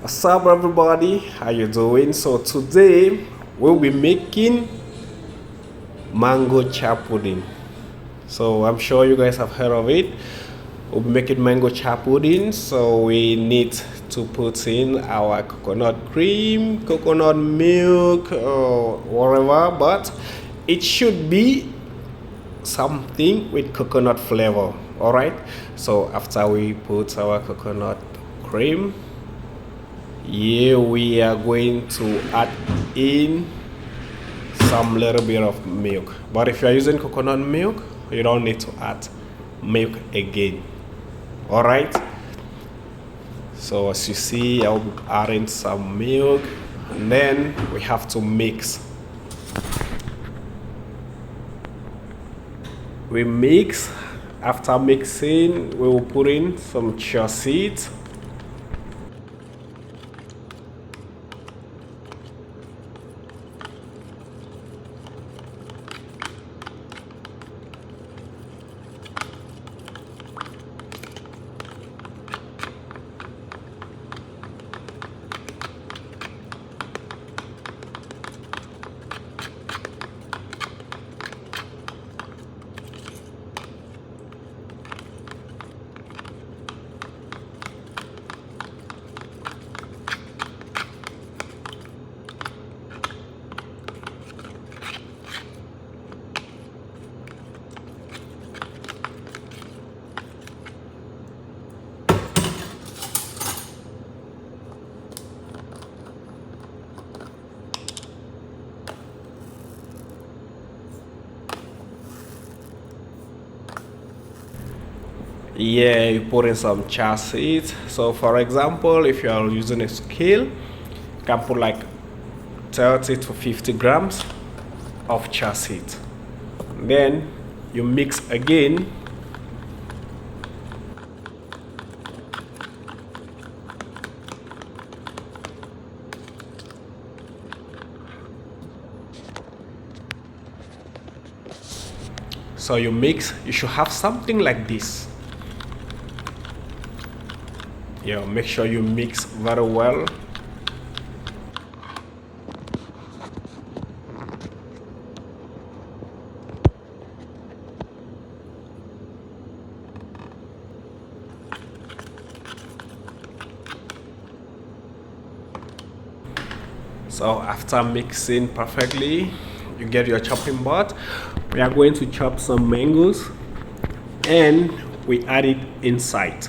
What's up, everybody? How you doing? So today we'll be making mango chia pudding. So I'm sure you guys have heard of it. We'll be making mango chia pudding. So we need to put in our coconut cream, coconut milk, or whatever. But it should be something with coconut flavor. All right. So after we put our coconut cream, here we are going to add in some little bit of milk, but if you're using coconut milk you don't need to add milk again. All right, so as you see I'll be adding some milk and then we have to mix. We mix. After mixing we will put in some chia seeds. Yeah, you put in some chia seeds. So for example, if you are using a scale, you can put like 30 to 50 grams of chia seeds. Then you mix again. So you mix, you should have something like this. Yeah, make sure you mix very well. So after mixing perfectly, you get your chopping board. We are going to chop some mangoes and we add it inside.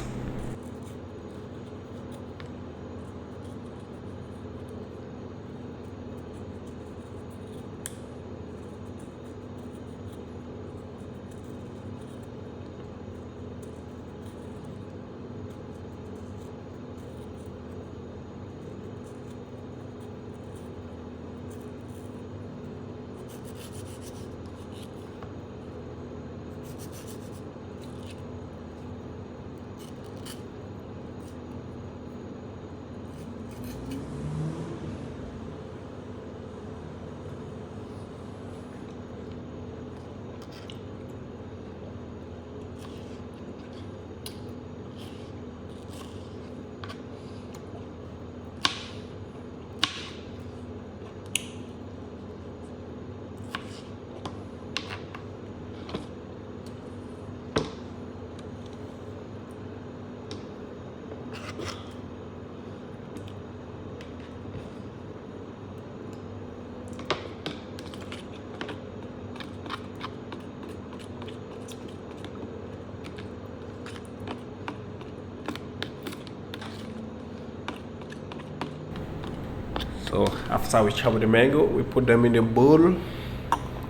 So after we chop the mango, we put them in a bowl,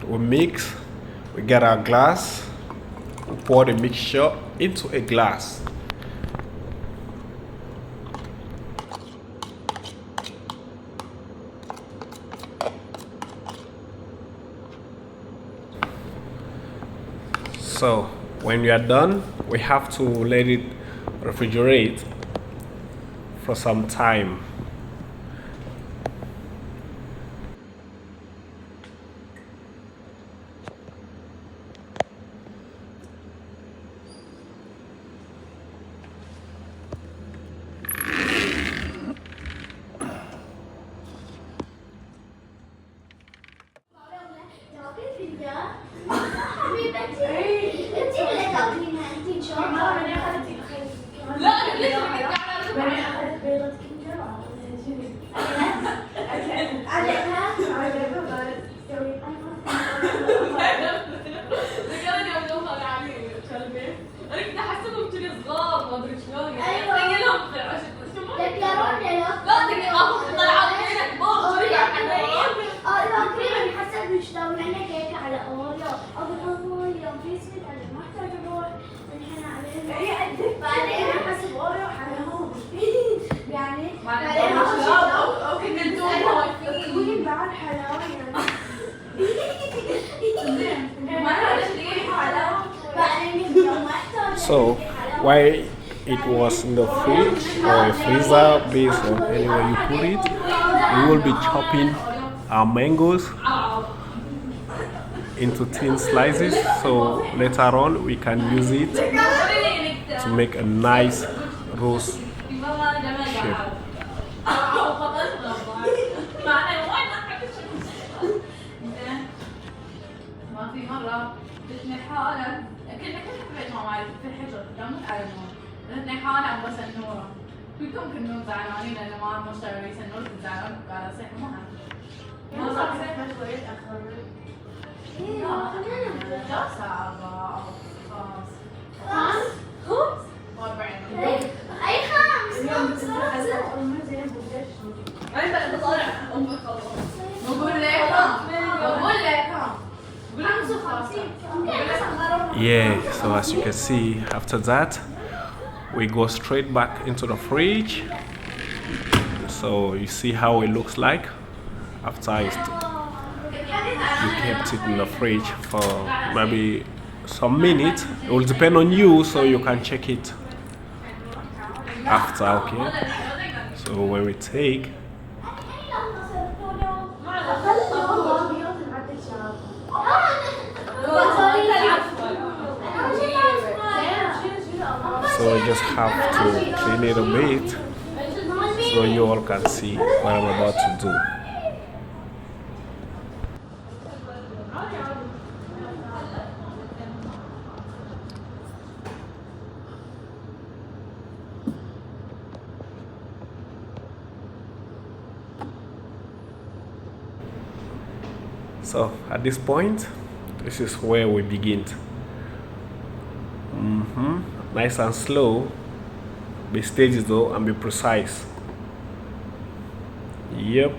we mix, we get our glass, we pour the mixture into a glass. So when we are done, we have to let it refrigerate for some time. بيضة كنجر أعجبها بس تسوي ذكرني يوم دخل علي كلبي انا كنت احسبهم كذي صغار ما ادري شلون أيوة. تخيلهم لا دقيقة طلعوا كذا كبار تقريبا حسب يشتغلون عليه كيك على اوريو اقول الله اليوم في سويت على ما احتاج اروح نحن عليه بعدين حسب اوريو حلاهم يعني بعدين او كنا تقولي بعد حلاوه يعني ما اعرف ليش حلاوه بعدين اليوم ما احتاج So while it was in the fridge or a freezer, based on anywhere you put it, we will be chopping our mangoes into thin slices, so later on we can use it to make a nice roast shape. ما في مرة جتني حالة كنا حبيت ماما في الحجر دمت على النور جتني حالة أبغى سنورة كلكم كنتم زعلانين لأن ما مشتري سنورة زعلان قال أصيح معها ما صار شوية أخر لا ساعة خلاص 40 اي خمس أنا بطلع أمك خلاص بقول لك بقول لك Yeah, so as you can see, after that we go straight back into the fridge. So you see how it looks like after you kept it in the fridge for maybe some minutes. It will depend on you, so you can check it after. Okay, so when we take, so you just have to clean it a bit so you all can see what I'm about to do. So at this point, this is where we begin. Nice and slow, be steady though and be precise. Yep.